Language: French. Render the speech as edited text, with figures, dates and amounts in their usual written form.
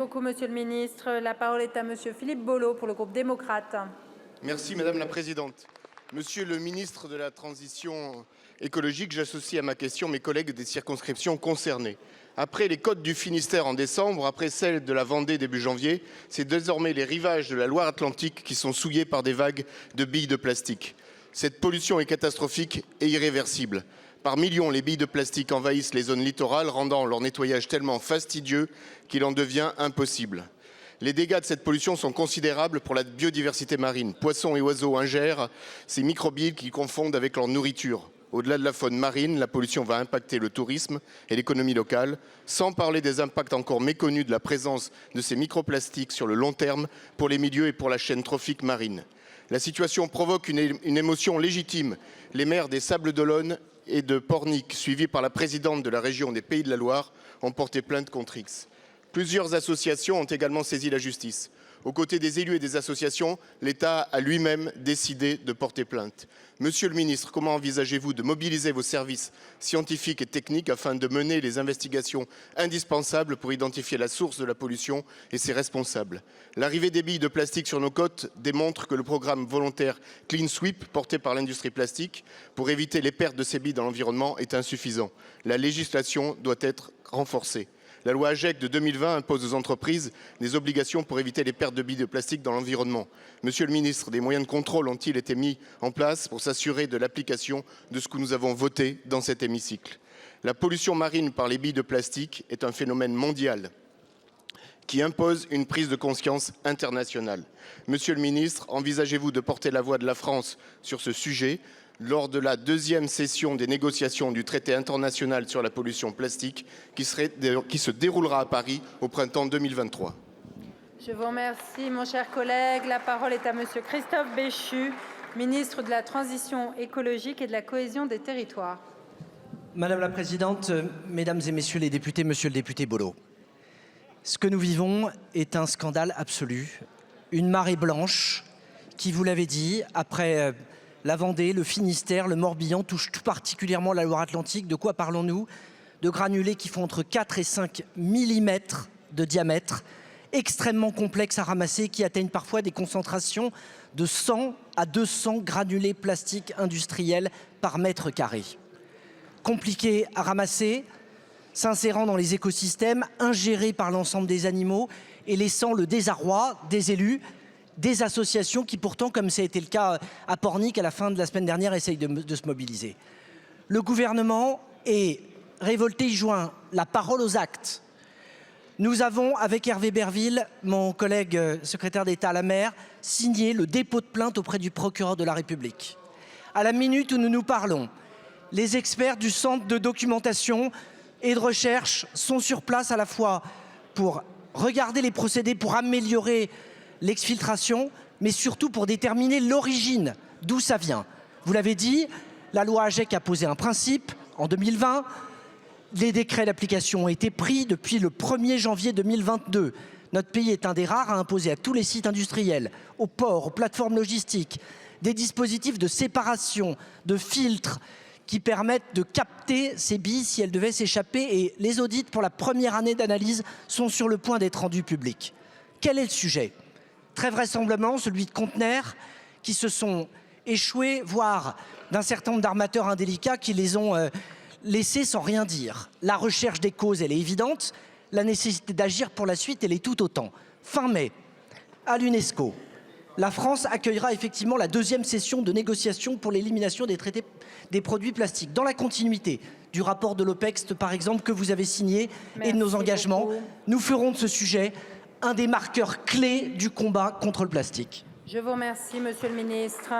Beaucoup, Monsieur le ministre. La parole est à Monsieur Philippe Bolo pour le groupe démocrate. Merci Madame la Présidente. Monsieur le ministre de la Transition écologique, j'associe à ma question mes collègues des circonscriptions concernées. Après les côtes du Finistère en décembre, après celles de la Vendée début janvier, c'est désormais les rivages de la Loire-Atlantique qui sont souillés par des vagues de billes de plastique. Cette pollution est catastrophique et irréversible. Par millions, les billes de plastique envahissent les zones littorales, rendant leur nettoyage tellement fastidieux qu'il en devient impossible. Les dégâts de cette pollution sont considérables pour la biodiversité marine. Poissons et oiseaux ingèrent ces microbilles qu'ils confondent avec leur nourriture. Au-delà de la faune marine, la pollution va impacter le tourisme et l'économie locale, sans parler des impacts encore méconnus de la présence de ces microplastiques sur le long terme pour les milieux et pour la chaîne trophique marine. La situation provoque une émotion légitime. Les maires des Sables-d'Olonne et de Pornic, suivis par la présidente de la région des Pays de la Loire, ont porté plainte contre X. Plusieurs associations ont également saisi la justice. Aux côtés des élus et des associations, l'État a lui-même décidé de porter plainte. Monsieur le ministre, comment envisagez-vous de mobiliser vos services scientifiques et techniques afin de mener les investigations indispensables pour identifier la source de la pollution et ses responsables? L'arrivée des billes de plastique sur nos côtes démontre que le programme volontaire Clean Sweep porté par l'industrie plastique pour éviter les pertes de ces billes dans l'environnement est insuffisant. La législation doit être renforcée. La loi AGEC de 2020 impose aux entreprises des obligations pour éviter les pertes de billes de plastique dans l'environnement. Monsieur le ministre, des moyens de contrôle ont-ils été mis en place pour s'assurer de l'application de ce que nous avons voté dans cet hémicycle? La pollution marine par les billes de plastique est un phénomène mondial qui impose une prise de conscience internationale. Monsieur le ministre, envisagez-vous de porter la voix de la France sur ce sujet lors de la deuxième session des négociations du traité international sur la pollution plastique qui se déroulera à Paris au printemps 2023. Je vous remercie, mon cher collègue. La parole est à Monsieur Christophe Béchu, ministre de la Transition écologique et de la cohésion des territoires. Madame la Présidente, Mesdames et Messieurs les députés, Monsieur le député Bolo, ce que nous vivons est un scandale absolu, une marée blanche qui, vous l'avez dit, après la Vendée, le Finistère, le Morbihan, touche tout particulièrement la Loire-Atlantique. De quoi parlons-nous? De granulés qui font entre 4 et 5 mm de diamètre, extrêmement complexes à ramasser, qui atteignent parfois des concentrations de 100 à 200 granulés plastiques industriels par mètre carré. Compliqués à ramasser, s'insérant dans les écosystèmes, ingérés par l'ensemble des animaux et laissant le désarroi des élus, des associations qui pourtant, comme ça a été le cas à Pornic à la fin de la semaine dernière, essayent de se mobiliser. Le gouvernement est révolté, il joint la parole aux actes. Nous avons, avec Hervé Berville, mon collègue secrétaire d'État à la mer, signé le dépôt de plainte auprès du procureur de la République. À la minute où nous nous parlons, les experts du centre de documentation et de recherche sont sur place à la fois pour regarder les procédés, pour améliorer l'exfiltration, mais surtout pour déterminer l'origine, d'où ça vient. Vous l'avez dit, la loi AGEC a posé un principe en 2020. Les décrets d'application ont été pris depuis le 1er janvier 2022. Notre pays est un des rares à imposer à tous les sites industriels, aux ports, aux plateformes logistiques, des dispositifs de séparation, de filtres qui permettent de capter ces billes si elles devaient s'échapper. Et les audits pour la première année d'analyse sont sur le point d'être rendus publics. Quel est le sujet? Très vraisemblablement celui de conteneurs qui se sont échoués, voire d'un certain nombre d'armateurs indélicats qui les ont laissés sans rien dire. La recherche des causes, elle est évidente. La nécessité d'agir pour la suite, elle est tout autant. Fin mai, à l'UNESCO, la France accueillera effectivement la deuxième session de négociation pour l'élimination des produits plastiques. Dans la continuité du rapport de l'OPEX, par exemple, que vous avez signé, et de nos engagements, nous ferons de ce sujet un des marqueurs clés du combat contre le plastique. Je vous remercie, Monsieur le ministre.